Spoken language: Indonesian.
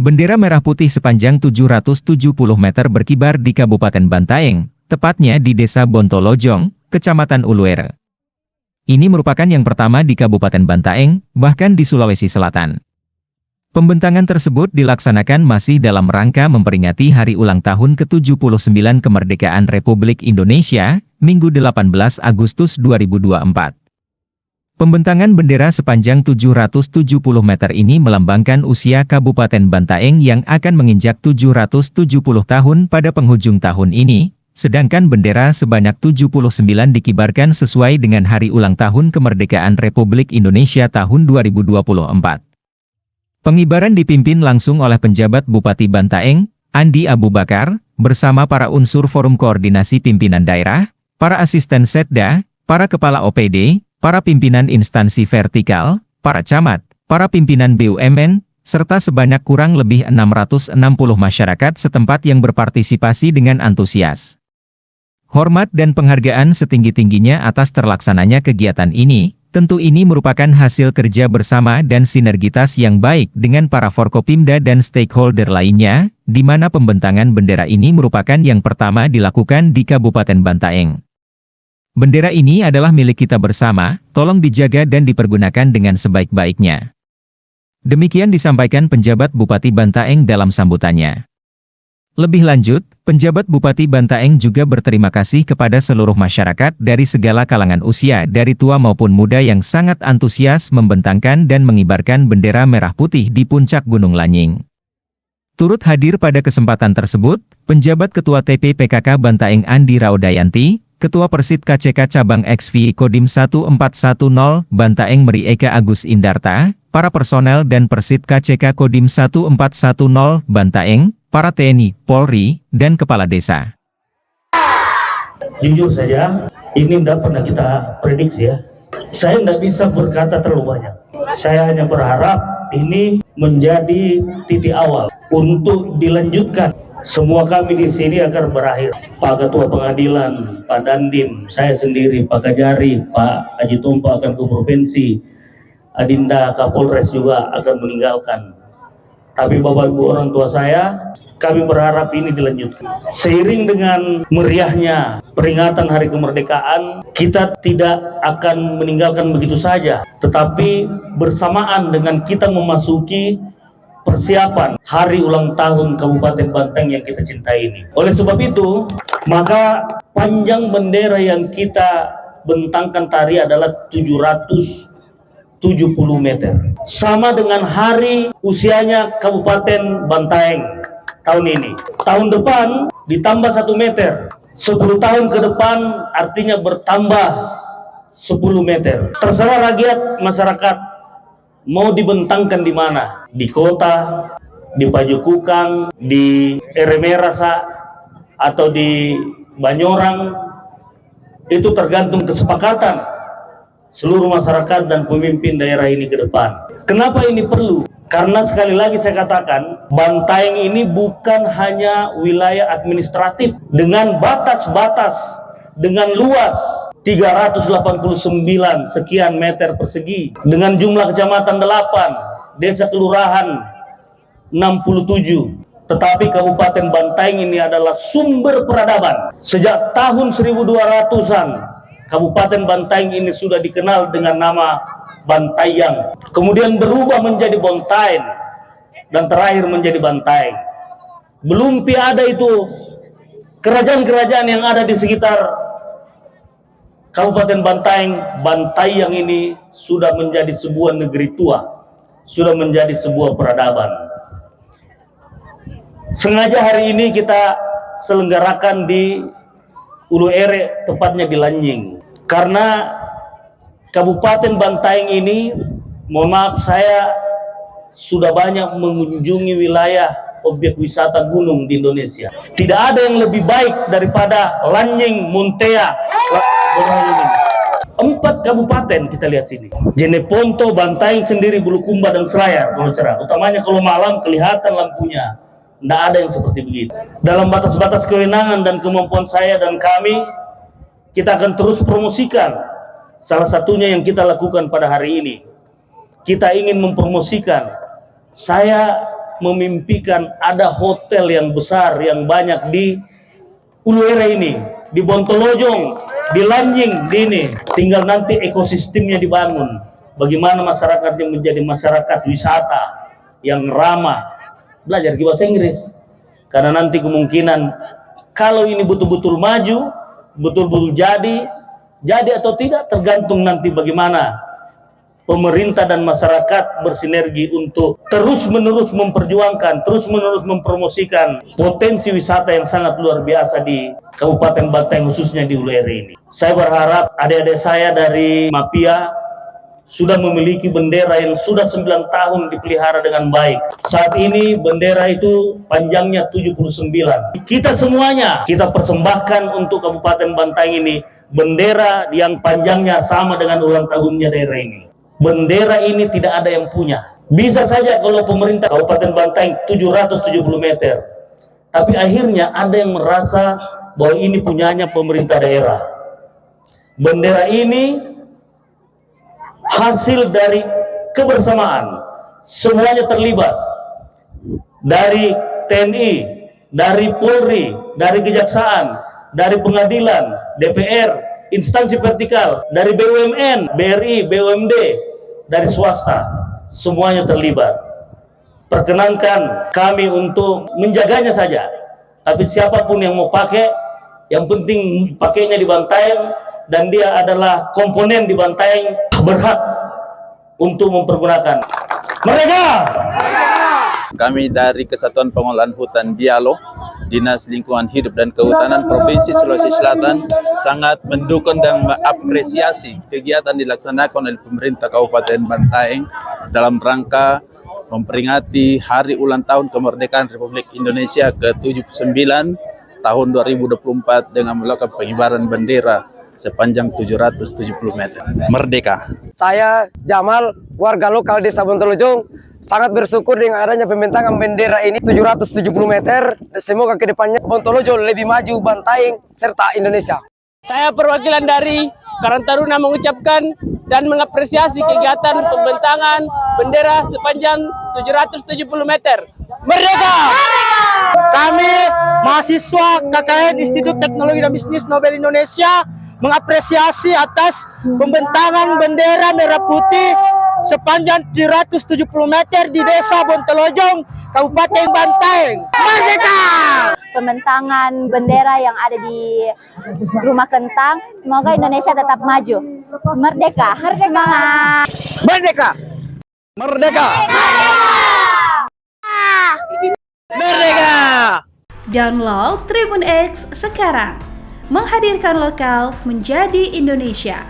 Bendera merah putih sepanjang 770 meter berkibar di Kabupaten Bantaeng, tepatnya di Desa Bontolojong, Kecamatan Uluere. Ini merupakan yang pertama di Kabupaten Bantaeng, bahkan di Sulawesi Selatan. Pembentangan tersebut dilaksanakan masih dalam rangka memperingati hari ulang tahun ke-79 kemerdekaan Republik Indonesia, Minggu 18 Agustus 2024. Pembentangan bendera sepanjang 770 meter ini melambangkan usia Kabupaten Bantaeng yang akan menginjak 770 tahun pada penghujung tahun ini, sedangkan bendera sebanyak 79 dikibarkan sesuai dengan hari ulang tahun kemerdekaan Republik Indonesia tahun 2024. Pengibaran dipimpin langsung oleh penjabat Bupati Bantaeng, Andi Abu Bakar, bersama para unsur Forum Koordinasi Pimpinan Daerah, para asisten Setda, para kepala OPD, para pimpinan instansi vertikal, para camat, para pimpinan BUMN, serta sebanyak kurang lebih 660 masyarakat setempat yang berpartisipasi dengan antusias. Hormat dan penghargaan setinggi-tingginya atas terlaksananya kegiatan ini, tentu ini merupakan hasil kerja bersama dan sinergitas yang baik dengan para Forkopimda dan stakeholder lainnya, di mana pembentangan bendera ini merupakan yang pertama dilakukan di Kabupaten Bantaeng. Bendera ini adalah milik kita bersama, tolong dijaga dan dipergunakan dengan sebaik-baiknya. Demikian disampaikan penjabat Bupati Bantaeng dalam sambutannya. Lebih lanjut, penjabat Bupati Bantaeng juga berterima kasih kepada seluruh masyarakat dari segala kalangan usia dari tua maupun muda yang sangat antusias membentangkan dan mengibarkan bendera merah putih di puncak Gunung Lanying. Turut hadir pada kesempatan tersebut, penjabat Ketua TP PKK Bantaeng Andi Raudayanti, Ketua Persid KCK Cabang XVI Kodim 1410 Bantaeng Meri Eka Agus Indarta, para personel dan Persid KCK Kodim 1410 Bantaeng, para TNI, Polri, dan Kepala Desa. Jujur saja, ini tidak pernah kita prediksi ya. Saya tidak bisa berkata terlalu banyak. Saya hanya berharap ini menjadi titik awal untuk dilanjutkan. Semua kami di sini akan berakhir. Pak Ketua Pengadilan, Pak Dandim, saya sendiri, Pak Kajari, Pak Haji Tompa akan ke provinsi, Adinda Kapolres juga akan meninggalkan. Tapi Bapak Ibu orang tua saya, kami berharap ini dilanjutkan. Seiring dengan meriahnya peringatan Hari Kemerdekaan, kita tidak akan meninggalkan begitu saja. Tetapi bersamaan dengan kita memasuki persiapan hari ulang tahun Kabupaten Bantaeng yang kita cintai ini. Oleh sebab itu, maka panjang bendera yang kita bentangkan tadi adalah 770 meter. Sama dengan hari usianya Kabupaten Bantaeng tahun ini. Tahun depan ditambah 1 meter. 10 tahun ke depan artinya bertambah 10 meter. Terserah rakyat masyarakat mau dibentangkan di mana? Di kota, di Pajukukang, di Eremerasa, atau di Banyorang, itu tergantung kesepakatan seluruh masyarakat dan pemimpin daerah ini ke depan. Kenapa ini perlu? Karena sekali lagi saya katakan, Bantaeng ini bukan hanya wilayah administratif dengan batas-batas, dengan luas 389 sekian meter persegi, dengan jumlah kecamatan 8, desa kelurahan 67. Tetapi Kabupaten Bantaeng ini adalah sumber peradaban. Sejak tahun 1200-an, Kabupaten Bantaeng ini sudah dikenal dengan nama Bantayang. Kemudian berubah menjadi Bontain, dan terakhir menjadi Bantaeng. Belum ada itu kerajaan-kerajaan yang ada di sekitar Kabupaten Bantaeng. Bantayang ini sudah menjadi sebuah negeri tua, sudah menjadi sebuah peradaban. Sengaja hari ini kita selenggarakan di Uluere, tepatnya di Lanying, karena Kabupaten Bantaeng ini, mohon maaf, saya sudah banyak mengunjungi wilayah objek wisata gunung di Indonesia. Tidak ada yang lebih baik daripada Lanying, Montea, 4 kabupaten kita lihat sini. Jeneponto, Bantaeng sendiri, Bulukumba dan Selayar kalau cerah. Utamanya kalau malam kelihatan lampunya. Tidak ada yang seperti begitu. Dalam batas-batas kewenangan dan kemampuan saya dan kami, kita akan terus promosikan. Salah satunya yang kita lakukan pada hari ini, kita ingin mempromosikan. Saya memimpikan ada hotel yang besar yang banyak di Uluwera ini, di Bontolojong, di Lanjing, di ini. Tinggal nanti ekosistemnya dibangun. Bagaimana masyarakatnya menjadi masyarakat wisata yang ramah. Belajar bahasa Inggris. Karena nanti kemungkinan kalau ini betul-betul maju, betul-betul jadi atau tidak tergantung nanti bagaimana pemerintah dan masyarakat bersinergi untuk terus-menerus memperjuangkan, terus-menerus mempromosikan potensi wisata yang sangat luar biasa di Kabupaten Bantaeng, khususnya di Uluwera ini. Saya berharap adik-adik saya dari Mapia sudah memiliki bendera yang sudah 9 tahun dipelihara dengan baik. Saat ini bendera itu panjangnya 79. Kita semuanya, kita persembahkan untuk Kabupaten Bantaeng ini bendera yang panjangnya sama dengan ulang tahunnya daerah ini. Bendera ini tidak ada yang punya. Bisa saja kalau pemerintah Kabupaten Bantaeng 770 meter. Tapi akhirnya ada yang merasa bahwa ini punyanya pemerintah daerah. Bendera ini hasil dari kebersamaan. Semuanya terlibat. Dari TNI, dari Polri, dari Kejaksaan, dari Pengadilan, DPR, instansi vertikal, dari BUMN, BRI, BUMD, dari swasta, semuanya terlibat. Perkenankan kami untuk menjaganya saja. Tapi siapapun yang mau pakai, yang penting pakainya di Bantaeng dan dia adalah komponen di Bantaeng, berhak untuk mempergunakan. Merdeka! Kami dari Kesatuan Pengelolaan Hutan Dialog, Dinas Lingkungan Hidup dan Kehutanan Provinsi Sulawesi Selatan sangat mendukung dan mengapresiasi kegiatan dilaksanakan oleh pemerintah Kabupaten Bantaeng dalam rangka memperingati Hari Ulang Tahun Kemerdekaan Republik Indonesia ke-79 tahun 2024 dengan melakukan pengibaran bendera sepanjang 770 meter. Merdeka! Saya Jamal, warga lokal Desa Bontolojong, sangat bersyukur dengan adanya pembentangan bendera ini 770 meter. Semoga kedepannya Bontolojong lebih maju, Bantaeng, serta Indonesia. Saya perwakilan dari Karang Taruna mengucapkan dan mengapresiasi kegiatan pembentangan bendera sepanjang 770 meter. Merdeka! Kami mahasiswa KKN Institut Teknologi dan Bisnis Nobel Indonesia mengapresiasi atas pembentangan bendera merah putih sepanjang 770 meter di Desa Bontolojong, Kabupaten Bantaeng. Merdeka! Pembentangan bendera yang ada di Rumah Kentang, semoga Indonesia tetap maju. Merdeka! Semangat! Merdeka! Merdeka! Merdeka! Download Tribun X sekarang. Menghadirkan lokal menjadi Indonesia.